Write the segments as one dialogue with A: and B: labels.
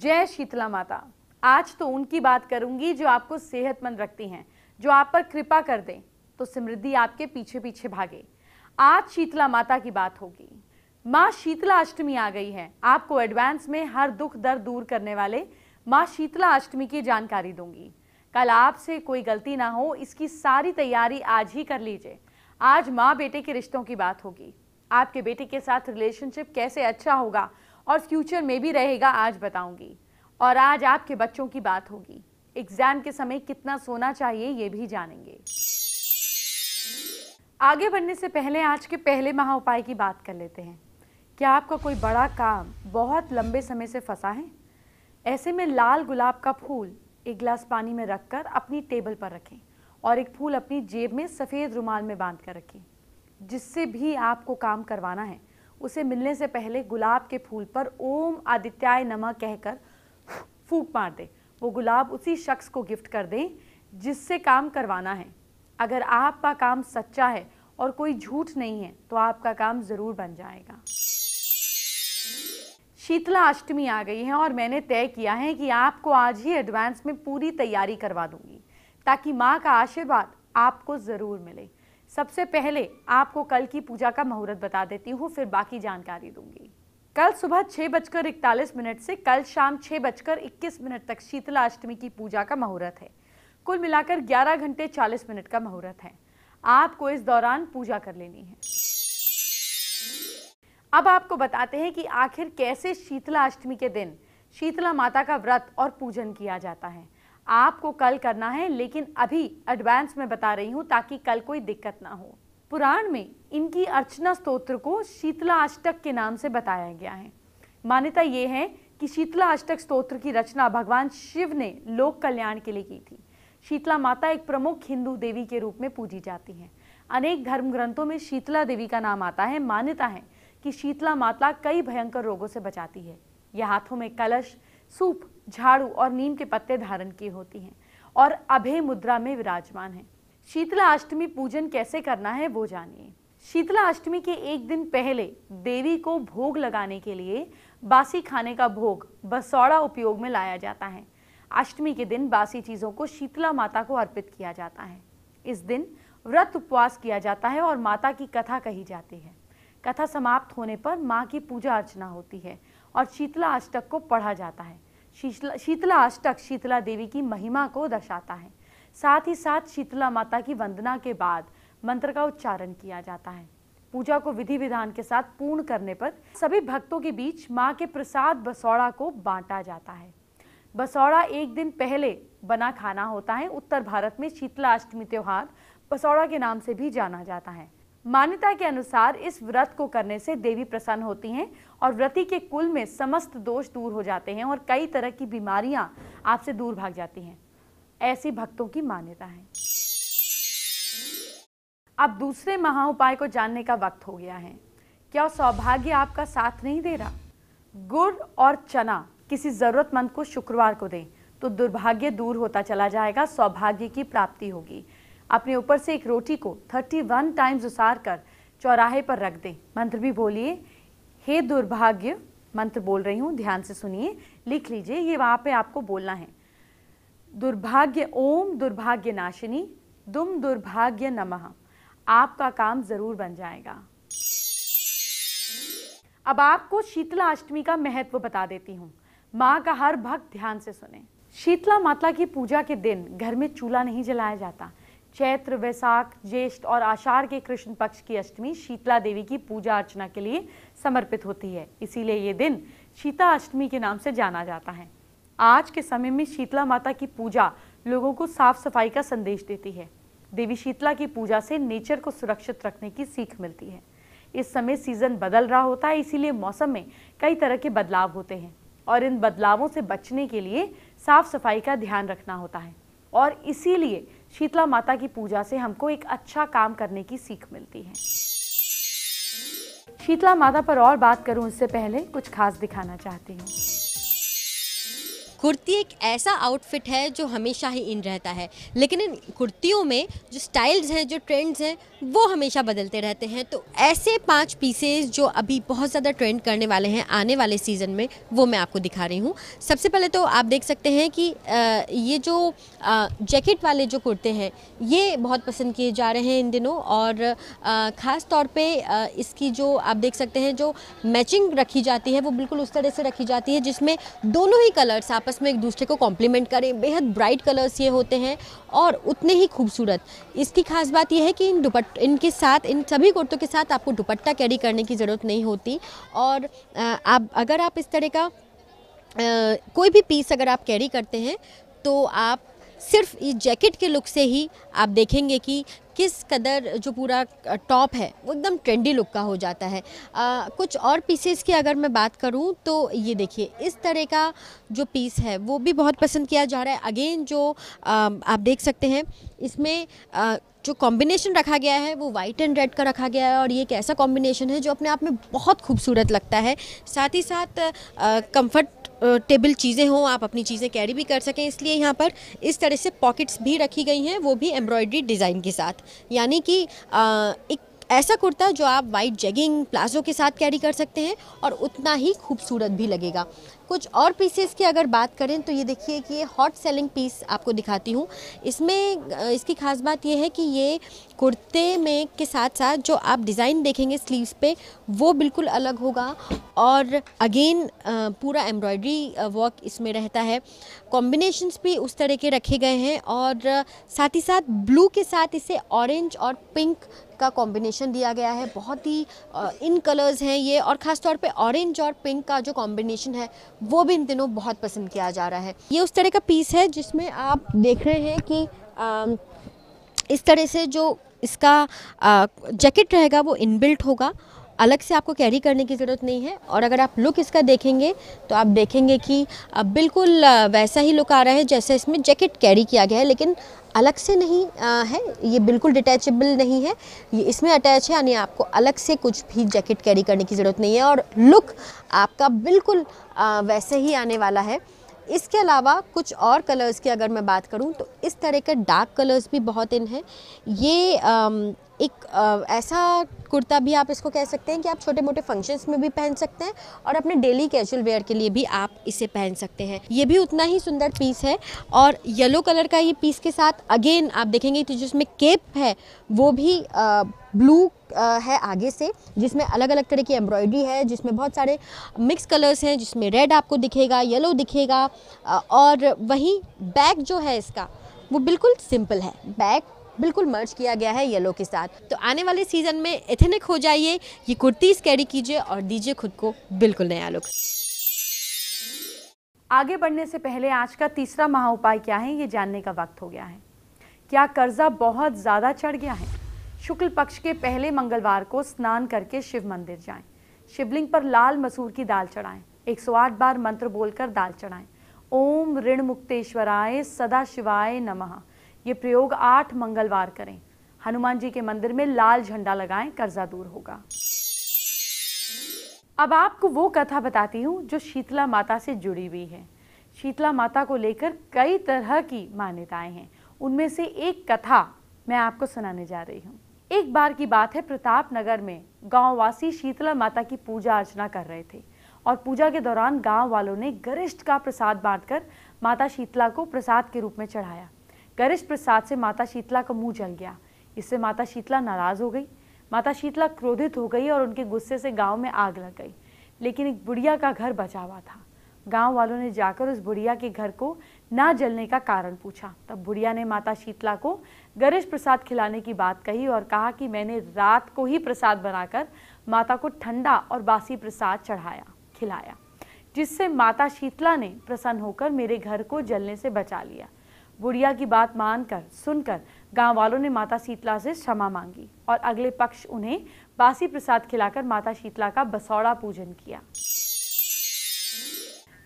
A: जय शीतला माता। आज तो उनकी बात करूंगी जो आपको सेहतमंद रखती हैं, जो आप पर कृपा कर दें तो समृद्धि आपके पीछे पीछे भागे। आज शीतला माता की बात होगी। माँ शीतला अष्टमी आ गई है। आपको एडवांस में हर दुख दर्द दूर करने वाले माँ शीतला अष्टमी की जानकारी दूंगी। कल आपसे कोई गलती ना हो, इसकी सारी तैयारी आज ही कर लीजिए। आज माँ बेटे के रिश्तों की बात होगी। आपके बेटे के साथ रिलेशनशिप कैसे अच्छा होगा और फ्यूचर में भी रहेगा, आज बताऊंगी। और आज आपके बच्चों की बात होगी। एग्जाम के समय कितना सोना चाहिए ये भी जानेंगे। आगे बढ़ने से पहले आज के पहले महा उपाय की बात कर लेते हैं। क्या आपका कोई बड़ा काम बहुत लंबे समय से फंसा है? ऐसे में लाल गुलाब का फूल एक गिलास पानी में रखकर अपनी टेबल पर रखें और एक फूल अपनी जेब में सफ़ेद रुमाल में बांध कर रखें। जिससे भी आपको काम करवाना है उसे मिलने से पहले गुलाब के फूल पर ओम आदित्याय नमः कहकर फूंक मार दे। वो गुलाब उसी शख्स को गिफ्ट कर दें जिससे काम करवाना है। अगर आपका काम सच्चा है और कोई झूठ नहीं है तो आपका काम जरूर बन जाएगा। शीतला अष्टमी आ गई है और मैंने तय किया है कि आपको आज ही एडवांस में पूरी तैयारी करवा दूंगी ताकि माँ का आशीर्वाद आपको जरूर मिले। सबसे पहले आपको कल की पूजा का मुहूर्त बता देती हूँ, फिर बाकी जानकारी दूंगी। कल सुबह 6:41 से कल शाम 6:21 तक शीतला अष्टमी की पूजा का मुहूर्त है। कुल मिलाकर 11 घंटे 40 मिनट का मुहूर्त है। आपको इस दौरान पूजा कर लेनी है। अब आपको बताते हैं कि आखिर कैसे शीतला अष्टमी के दिन शीतला माता का व्रत और पूजन किया जाता है। आपको कल करना है, लेकिन अभी एडवांस में बता रही हूँ ताकि कल कोई दिक्कत ना हो। पुराण में इनकी अर्चना स्तोत्र को शीतला अष्टक के नाम से बताया गया है। मान्यता ये है कि शीतला अष्टक स्तोत्र की रचना भगवान शिव ने लोक कल्याण के लिए की थी। शीतला माता एक प्रमुख हिंदू देवी के रूप में पूजी जाती हैं। अनेक धर्म ग्रंथों में शीतला देवी का नाम आता है। मान्यता है कि शीतला माता कई भयंकर रोगों से बचाती है। यह हाथों में कलश, सूप, झाड़ू और नीम के पत्ते धारण किए होती हैं और अभय मुद्रा में विराजमान है। शीतला अष्टमी पूजन कैसे करना है वो जानिए। शीतला अष्टमी के एक दिन पहले देवी को भोग लगाने के लिए बासी खाने का भोग बसौड़ा उपयोग में लाया जाता है। अष्टमी के दिन बासी चीजों को शीतला माता को अर्पित किया जाता है। इस दिन व्रत उपवास किया जाता है और माता की कथा कही जाती है। कथा समाप्त होने पर माँ की पूजा अर्चना होती है और शीतला अष्टक को पढ़ा जाता है। शीतला अष्टक शीतला देवी की महिमा को दर्शाता है। साथ ही साथ शीतला माता की वंदना के बाद मंत्र का उच्चारण किया जाता है। पूजा को विधि विधान के साथ पूर्ण करने पर सभी भक्तों के बीच माँ के प्रसाद बसौड़ा को बांटा जाता है। बसौड़ा एक दिन पहले बना खाना होता है। उत्तर भारत में शीतला अष्टमी त्योहार बसौड़ा के नाम से भी जाना जाता है। मान्यता के अनुसार इस व्रत को करने से देवी प्रसन्न होती हैं और व्रती के कुल में समस्त दोष दूर हो जाते हैं और कई तरह की बीमारियां आपसे दूर भाग जाती हैं। ऐसी भक्तों की मान्यता है। अब दूसरे महा उपाय को जानने का वक्त हो गया है। क्या सौभाग्य आपका साथ नहीं दे रहा? गुड़ और चना किसी जरूरतमंद को शुक्रवार को दें तो दुर्भाग्य दूर होता चला जाएगा, सौभाग्य की प्राप्ति होगी। अपने ऊपर से एक रोटी को 31 टाइम्स उसार कर चौराहे पर रख दें। मंत्र भी बोलिए। हे दुर्भाग्य, मंत्र बोल रही हूँ, ध्यान से सुनिए, लिख लीजिए। ये वहां पे आपको बोलना है। दुर्भाग्य, ओम दुर्भाग्य नाशिनी दुम दुर्भाग्य नमः। आपका काम जरूर बन जाएगा। अब आपको शीतला अष्टमी का महत्व बता देती हूँ। माँ का हर भक्त ध्यान से सुने। शीतला माता की पूजा के दिन घर में चूल्हा नहीं जलाया जाता। चैत्र, वैशाख, ज्येष्ठ और आषाढ़ के कृष्ण पक्ष की अष्टमी शीतला देवी की पूजा अर्चना के लिए समर्पित होती है। इसीलिए ये दिन शीतला अष्टमी के नाम से जाना जाता है। आज के समय में शीतला माता की पूजा लोगों को साफ सफाई का संदेश देती है। देवी शीतला की पूजा से नेचर को सुरक्षित रखने की सीख मिलती है। इस समय सीजन बदल रहा होता है, इसीलिए मौसम में कई तरह के बदलाव होते हैं और इन बदलावों से बचने के लिए साफ सफाई का ध्यान रखना होता है। और इसीलिए शीतला माता की पूजा से हमको एक अच्छा काम करने की सीख मिलती है। शीतला माता पर और बात करूं इससे पहले कुछ खास दिखाना चाहती हूँ।
B: कुर्ती एक ऐसा आउटफिट है जो हमेशा ही इन रहता है, लेकिन इन कुर्तियों में जो स्टाइल्स हैं, जो ट्रेंड्स हैं, वो हमेशा बदलते रहते हैं। तो ऐसे 5 पीसेस जो अभी बहुत ज़्यादा ट्रेंड करने वाले हैं आने वाले सीज़न में, वो मैं आपको दिखा रही हूँ। सबसे पहले तो आप देख सकते हैं कि ये जो जैकेट वाले जो कुर्ते हैं, ये बहुत पसंद किए जा रहे हैं इन दिनों। और ख़ास तौर पे इसकी जो आप देख सकते हैं जो मैचिंग रखी जाती है, वो बिल्कुल उस तरह से रखी जाती है जिसमें दोनों ही कलर्स आपस में एक दूसरे को कॉम्प्लीमेंट करें। बेहद ब्राइट कलर्स ये होते हैं और उतने ही खूबसूरत। इसकी खास बात यह है कि इनके साथ, इन सभी कुर्तों के साथ आपको दुपट्टा कैरी करने की ज़रूरत नहीं होती। और अगर आप इस तरह का कोई भी पीस अगर आप कैरी करते हैं तो आप सिर्फ इस जैकेट के लुक से ही आप देखेंगे कि किस कदर जो पूरा टॉप है वो एकदम ट्रेंडी लुक का हो जाता है। कुछ और पीसेस की अगर मैं बात करूं तो ये देखिए, इस तरह का जो पीस है वो भी बहुत पसंद किया जा रहा है। अगेन जो आप देख सकते हैं इसमें जो कॉम्बिनेशन रखा गया है वो वाइट एंड रेड का रखा गया है और ये एक ऐसा कॉम्बिनेशन है जो अपने आप में बहुत खूबसूरत लगता है। साथ ही साथ कंफर्ट टेबल चीज़ें हों, आप अपनी चीज़ें कैरी भी कर सकें, इसलिए यहाँ पर इस तरह से पॉकेट्स भी रखी गई हैं, वो भी एम्ब्रॉयडरी डिज़ाइन के साथ। यानी कि एक ऐसा कुर्ता जो आप वाइट जेगिंग प्लाजो के साथ कैरी कर सकते हैं और उतना ही खूबसूरत भी लगेगा। कुछ और पीसेस की अगर बात करें तो ये देखिए कि ये हॉट सेलिंग पीस आपको दिखाती हूँ। इसमें इसकी खास बात ये है कि ये कुर्ते में के साथ साथ जो आप डिज़ाइन देखेंगे स्लीव्स पे वो बिल्कुल अलग होगा और अगेन पूरा एम्ब्रॉयडरी वर्क इसमें रहता है। कॉम्बिनेशंस भी उस तरह के रखे गए हैं और साथ ही साथ ब्लू के साथ इसे ऑरेंज और पिंक का कॉम्बिनेशन दिया गया है। बहुत ही इन कलर्स हैं ये, और ख़ास तौर पे ऑरेंज और पिंक का जो कॉम्बिनेशन है वो भी इन दिनों बहुत पसंद किया जा रहा है। ये उस तरह का पीस है जिसमें आप देख रहे हैं कि इस तरह से जो इसका जैकेट रहेगा वो इनबिल्ट होगा, अलग से आपको कैरी करने की ज़रूरत नहीं है। और अगर आप लुक इसका देखेंगे तो आप देखेंगे कि बिल्कुल वैसा ही लुक आ रहा है जैसे इसमें जैकेट कैरी किया गया है, लेकिन अलग से नहीं है। ये बिल्कुल डिटैचेबल नहीं है, ये इसमें अटैच है, यानी आपको अलग से कुछ भी जैकेट कैरी करने की ज़रूरत नहीं है और लुक आपका बिल्कुल वैसे ही आने वाला है। इसके अलावा कुछ और कलर्स की अगर मैं बात करूं तो इस तरह के डार्क कलर्स भी बहुत इन हैं। ये एक ऐसा कुर्ता भी आप इसको कह सकते हैं कि आप छोटे मोटे फंक्शंस में भी पहन सकते हैं और अपने डेली कैजुअल वेयर के लिए भी आप इसे पहन सकते हैं। ये भी उतना ही सुंदर पीस है और येलो कलर का ये पीस के साथ अगेन आप देखेंगे तो जिसमें केप है वो भी ब्लू है आगे से, जिसमें अलग अलग तरह की एम्ब्रॉयडरी है, जिसमें बहुत सारे मिक्स कलर्स हैं, जिसमें रेड आपको दिखेगा, येलो दिखेगा। और वहीं बैक जो है इसका वो बिल्कुल सिंपल है, बैक बिल्कुल मर्ज किया गया है येलो के साथ। तो आने वाले सीज़न में एथनिक हो जाइए, ये कुर्तीज़ कैरी कीजिए और दीजिए खुद को बिल्कुल नया लुक।
A: आगे बढ़ने से पहले आज का तीसरा महा उपाय क्या है ये जानने का वक्त हो गया है। क्या कर्जा बहुत ज़्यादा चढ़ गया है? शुक्ल पक्ष के पहले मंगलवार को स्नान करके शिव मंदिर जाएं, शिवलिंग पर लाल मसूर की दाल चढ़ाएं, 108 बार मंत्र बोलकर दाल चढ़ाएं। ओम ऋण मुक्तेश्वराय सदा शिवाय नमः, ये प्रयोग 8 मंगलवार करें। हनुमान जी के मंदिर में लाल झंडा लगाएं, कर्जा दूर होगा। अब आपको वो कथा बताती हूँ जो शीतला माता से जुड़ी हुई है। शीतला माता को लेकर कई तरह की मान्यताएं हैं, उनमें से एक कथा मैं आपको सुनाने जा रही हूँ। एक बार की बात है, प्रताप नगर में गांववासी शीतला माता की पूजा अर्चना कर रहे थे और पूजा के दौरान गांव वालों ने गरिष्ठ का प्रसाद बांटकर माता शीतला को प्रसाद के रूप में चढ़ाया। गरिष्ठ प्रसाद से माता शीतला का मुंह जल गया। इससे माता शीतला नाराज हो गई। माता शीतला क्रोधित हो गई और उनके गुस्से से गांव में आग लग गई। लेकिन एक बुढ़िया का घर बचा हुआ था। गांव वालों ने जाकर उस बुढ़िया के घर को ना जलने का कारण पूछा। तब बुढ़िया ने माता शीतला को गरिष्ठ प्रसाद खिलाने की बात कही और कहा कि मैंने रात को ही प्रसाद बनाकर माता को ठंडा और बासी प्रसाद खिलाया, जिससे माता शीतला ने प्रसन्न होकर मेरे घर को जलने से बचा लिया। बुढ़िया की बात सुनकर गांव वालों ने माता शीतला से क्षमा मांगी और अगले पक्ष उन्हें बासी प्रसाद खिलाकर माता शीतला का बसौड़ा पूजन किया।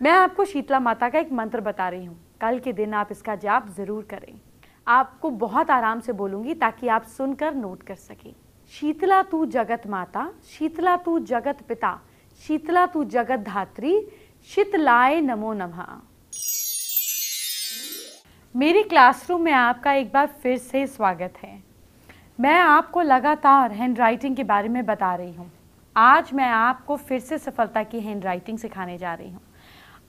A: मैं आपको शीतला माता का एक मंत्र बता रही हूँ, कल के दिन आप इसका जाप जरूर करें। आपको बहुत आराम से बोलूंगी ताकि आप सुनकर नोट कर सकें। शीतला तू जगत माता, शीतला तू जगत पिता, शीतला तू जगत धात्री, शीतलाय नमो नमः। मेरी क्लासरूम में आपका एक बार फिर से स्वागत है। मैं आपको लगातार हैंडराइटिंग के बारे में बता रही हूँ। आज मैं आपको फिर से सफलता की हैंडराइटिंग सिखाने जा रही हूँ।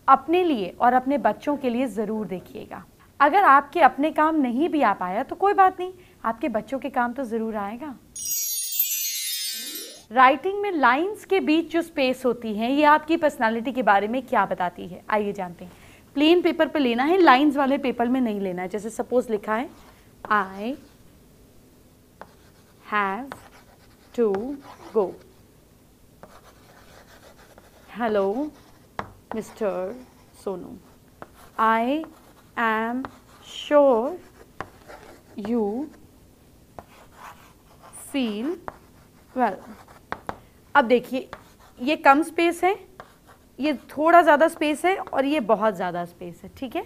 A: अपने लिए और अपने बच्चों के लिए ज़रूर देखिएगा। अगर आपके अपने काम नहीं भी आ पाया तो कोई बात नहीं, आपके बच्चों के काम तो ज़रूर आएगा। राइटिंग में लाइंस के बीच जो स्पेस होती है ये आपकी पर्सनालिटी के बारे में क्या बताती है, आइए जानते हैं। प्लेन पेपर पे लेना है, लाइंस वाले पेपर में नहीं लेना है। जैसे सपोज लिखा है I have to go. Hello mister Sonu, I am sure you feel well. अब देखिए ये कम स्पेस है, ये थोड़ा ज़्यादा स्पेस है और ये बहुत ज़्यादा स्पेस है, ठीक है।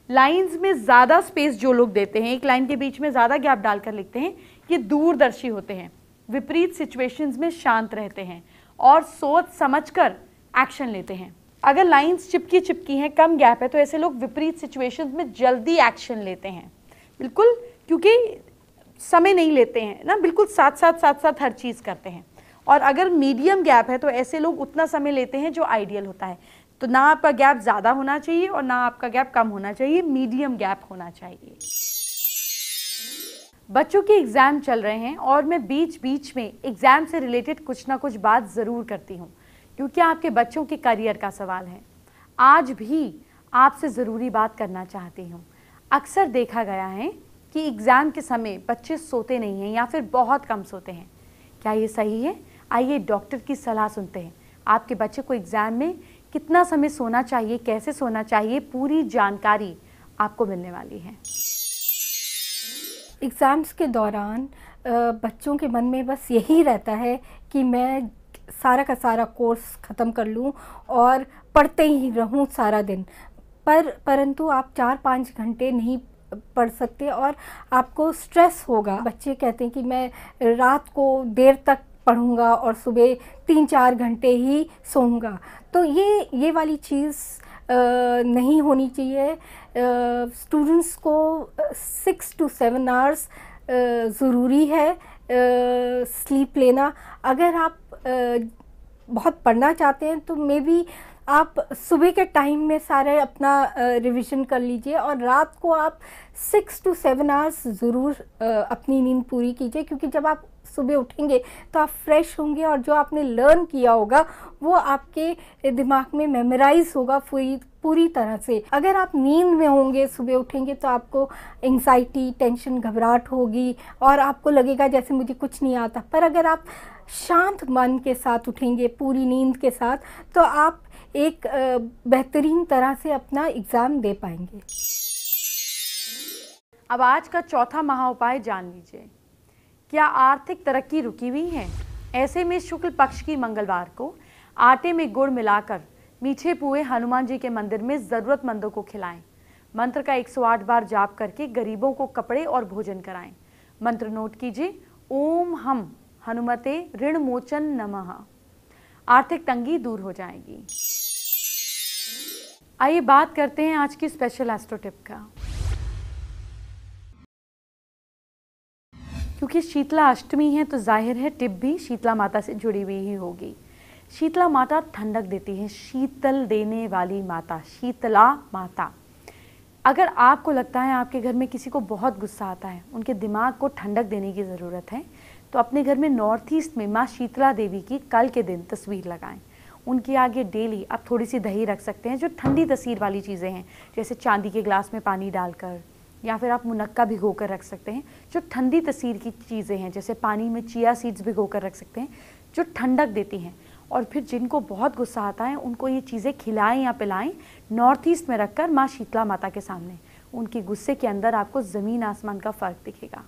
A: लाइंस में ज़्यादा स्पेस जो लोग देते हैं, एक लाइन के बीच में ज़्यादा गैप डालकर लिखते हैं, ये दूरदर्शी होते हैं, विपरीत सिचुएशंस में शांत रहते हैं और सोच समझकर एक्शन लेते हैं। अगर लाइंस चिपकी चिपकी हैं, कम गैप है, तो ऐसे लोग विपरीत सिचुएशंस में जल्दी एक्शन लेते हैं, बिल्कुल, क्योंकि समय नहीं लेते हैं ना, बिल्कुल साथ साथ हर चीज़ करते हैं। और अगर मीडियम गैप है तो ऐसे लोग उतना समय लेते हैं जो आइडियल होता है। तो ना आपका गैप ज़्यादा होना चाहिए और ना आपका गैप कम होना चाहिए, मीडियम गैप होना चाहिए। बच्चों के एग्ज़ाम चल रहे हैं और मैं बीच बीच में एग्ज़ाम से रिलेटेड कुछ ना कुछ बात ज़रूर करती हूँ, क्योंकि आपके बच्चों के करियर का सवाल है। आज भी आपसे ज़रूरी बात करना चाहती हूँ। अक्सर देखा गया है कि एग्ज़ाम के समय बच्चे सोते नहीं हैं या फिर बहुत कम सोते हैं। क्या ये सही है? आइए डॉक्टर की सलाह सुनते हैं। आपके बच्चे को एग्ज़ाम में कितना समय सोना चाहिए, कैसे सोना चाहिए, पूरी जानकारी आपको मिलने वाली है।
C: एग्ज़ाम्स के दौरान बच्चों के मन में बस यही रहता है कि मैं सारा का सारा कोर्स ख़त्म कर लूँ और पढ़ते ही रहूँ सारा दिन। परंतु आप 4-5 घंटे नहीं पढ़ सकते और आपको स्ट्रेस होगा। बच्चे कहते हैं कि मैं रात को देर तक पढ़ूंगा और सुबह 3-4 घंटे ही सोऊंगा। तो ये वाली चीज़ नहीं होनी चाहिए। स्टूडेंट्स को 6 to 7 आवर्स ज़रूरी है स्लीप लेना। अगर आप बहुत पढ़ना चाहते हैं तो मे बी आप सुबह के टाइम में सारे अपना रिवीजन कर लीजिए और रात को आप 6 to 7 आवर्स ज़रूर अपनी नींद पूरी कीजिए, क्योंकि जब आप सुबह उठेंगे तो आप फ्रेश होंगे और जो आपने लर्न किया होगा वो आपके दिमाग में मेमोराइज होगा पूरी तरह से। अगर आप नींद में होंगे, सुबह उठेंगे तो आपको एंग्जाइटी, टेंशन, घबराहट होगी और आपको लगेगा जैसे मुझे कुछ नहीं आता। पर अगर आप शांत मन के साथ उठेंगे, पूरी नींद के साथ, तो आप एक बेहतरीन तरह से अपना एग्ज़ाम दे पाएंगे।
A: अब आज का चौथा महाउपाय जान लीजिए। क्या आर्थिक तरक्की रुकी हुई है? ऐसे में शुक्ल पक्ष की मंगलवार को आटे में गुड़ मिलाकर मीठे पुए हनुमान जी के मंदिर में ज़रूरतमंदों को खिलाएं। मंत्र का 108 बार जाप करके गरीबों को कपड़े और भोजन कराएं। मंत्र नोट कीजिए, ओम हम हनुमते ऋण मोचन नमः। आर्थिक तंगी दूर हो जाएगी। आइए बात करते हैं आज की स्पेशल एस्ट्रो टिप का। क्योंकि शीतला अष्टमी है तो जाहिर है टिप भी शीतला माता से जुड़ी हुई ही होगी। शीतला माता ठंडक देती है, शीतल देने वाली माता, शीतला माता। अगर आपको लगता है आपके घर में किसी को बहुत गुस्सा आता है, उनके दिमाग को ठंडक देने की ज़रूरत है, तो अपने घर में नॉर्थ ईस्ट में माँ शीतला देवी की कल के दिन तस्वीर लगाएं। उनके आगे डेली आप थोड़ी सी दही रख सकते हैं, जो ठंडी तस्वीर वाली चीज़ें हैं, जैसे चांदी के ग्लास में पानी डालकर, या फिर आप मुनक्का भिगो कर रख सकते हैं। जो ठंडी तस्वीर की चीज़ें हैं, जैसे पानी में चिया सीड्स भिगो कर रख सकते हैं, जो ठंडक देती हैं। और फिर जिनको बहुत गुस्सा आता है उनको ये चीज़ें खिलाएं या पिलाएं, नॉर्थ ईस्ट में रखकर माँ शीतला माता के सामने। उनके गुस्से के अंदर आपको ज़मीन आसमान का फ़र्क दिखेगा।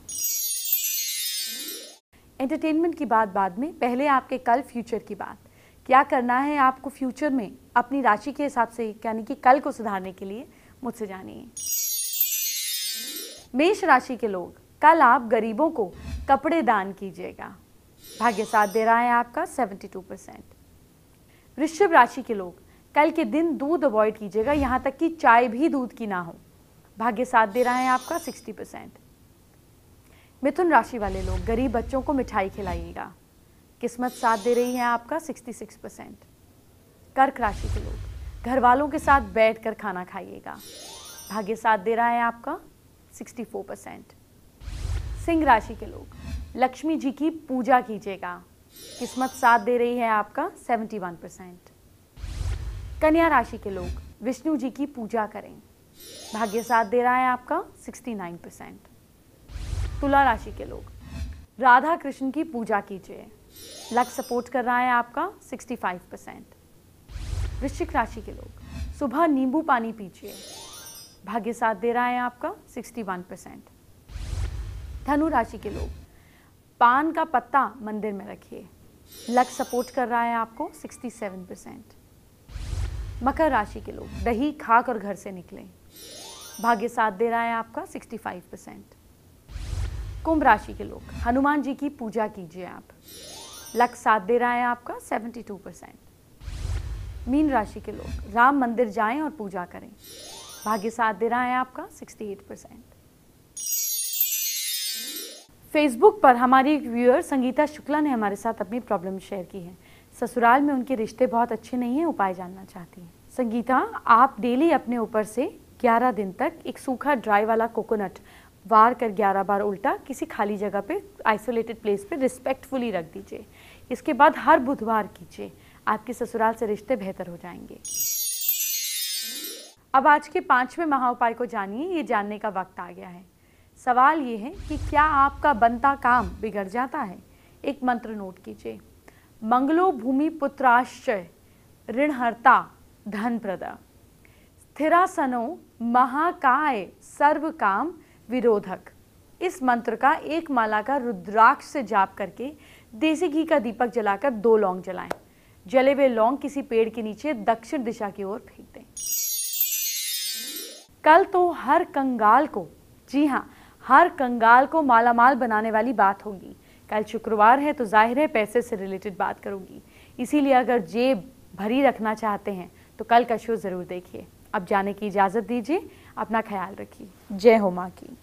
A: एंटरटेनमेंट की बात बाद में, पहले आपके कल फ्यूचर की बात। क्या करना है आपको फ्यूचर में अपनी राशि के हिसाब से, यानी कि कल को सुधारने के लिए मुझसे जानिए। मेष राशि के लोग, कल आप गरीबों को कपड़े दान कीजिएगा। भाग्य साथ दे रहा है आपका 72%। वृषभ राशि के लोग, कल के दिन दूध अवॉइड कीजिएगा, यहाँ तक कि चाय भी दूध की ना हो। भाग्य साथ दे रहा है आपका 60%। मिथुन राशि वाले लोग गरीब बच्चों को मिठाई खिलाइएगा, किस्मत साथ दे रही है आपका 66%। कर्क राशि के लोग घर वालों के साथ बैठकर खाना खाइएगा, भाग्य साथ दे रहा है आपका 64%। सिंह राशि के लोग लक्ष्मी जी की पूजा कीजिएगा, किस्मत साथ दे रही है आपका 71%। कन्या राशि के लोग विष्णु जी की पूजा करें, भाग्य साथ दे रहा है आपका 69%। तुला राशि के लोग राधा कृष्ण की पूजा कीजिए, लक सपोर्ट कर रहा है आपका 65%। वृश्चिक राशि के लोग सुबह नींबू पानी पीजिए, भाग्य साथ दे रहा है आपका 61%। धनु राशि के लोग पान का पत्ता मंदिर में रखिए, लक सपोर्ट कर रहा है आपको 67%। मकर राशि के लोग दही खाकर घर से निकलें, भाग्य साथ दे रहा है आपका 65%। कुंभ राशि के लोग हनुमान जी की पूजा कीजिए आप, लक साथ दे रहा है आपका 72%। मीन राशि के लोग राम मंदिर जाएं और पूजा करें, भाग्य साथ दे रहा है आपका 68%। फेसबुक पर हमारी एक व्यूअर संगीता शुक्ला ने हमारे साथ अपनी प्रॉब्लम शेयर की है। ससुराल में उनके रिश्ते बहुत अच्छे नहीं हैं, उपाय जानना चाहती हैं। संगीता, आप डेली अपने ऊपर से 11 दिन तक एक सूखा ड्राई वाला कोकोनट वार कर 11 बार उल्टा किसी खाली जगह पे आइसोलेटेड प्लेस पे रिस्पेक्टफुली रख दीजिए। इसके बाद हर बुधवार कीजिए, आपके ससुराल से रिश्ते बेहतर हो जाएंगे। अब आज के 5वें महाउपाय को जानिए, ये जानने का वक्त आ गया है। सवाल ये है कि क्या आपका बनता काम बिगड़ जाता है? एक मंत्र नोट कीजिए, मंगलो भूमि पुत्राश्चय ऋणहर्ता धन प्रदा स्थिरासनो महाकाय सर्व काम विरोधक। इस मंत्र का एक माला का रुद्राक्ष से जाप करके देसी घी का दीपक जलाकर 2 लौंग जलाएं। जले हुए लौंग किसी पेड़ के नीचे दक्षिण दिशा की ओर फेंक दें। कल तो हर कंगाल को, जी हाँ, हर कंगाल को मालामाल बनाने वाली बात होगी। कल शुक्रवार है तो जाहिर है पैसे से रिलेटेड बात करूंगी, इसीलिए अगर जेब भरी रखना चाहते हैं तो कल का शो ज़रूर देखिए। अब जाने की इजाज़त दीजिए, अपना ख्याल रखिए। जय हो माँ की।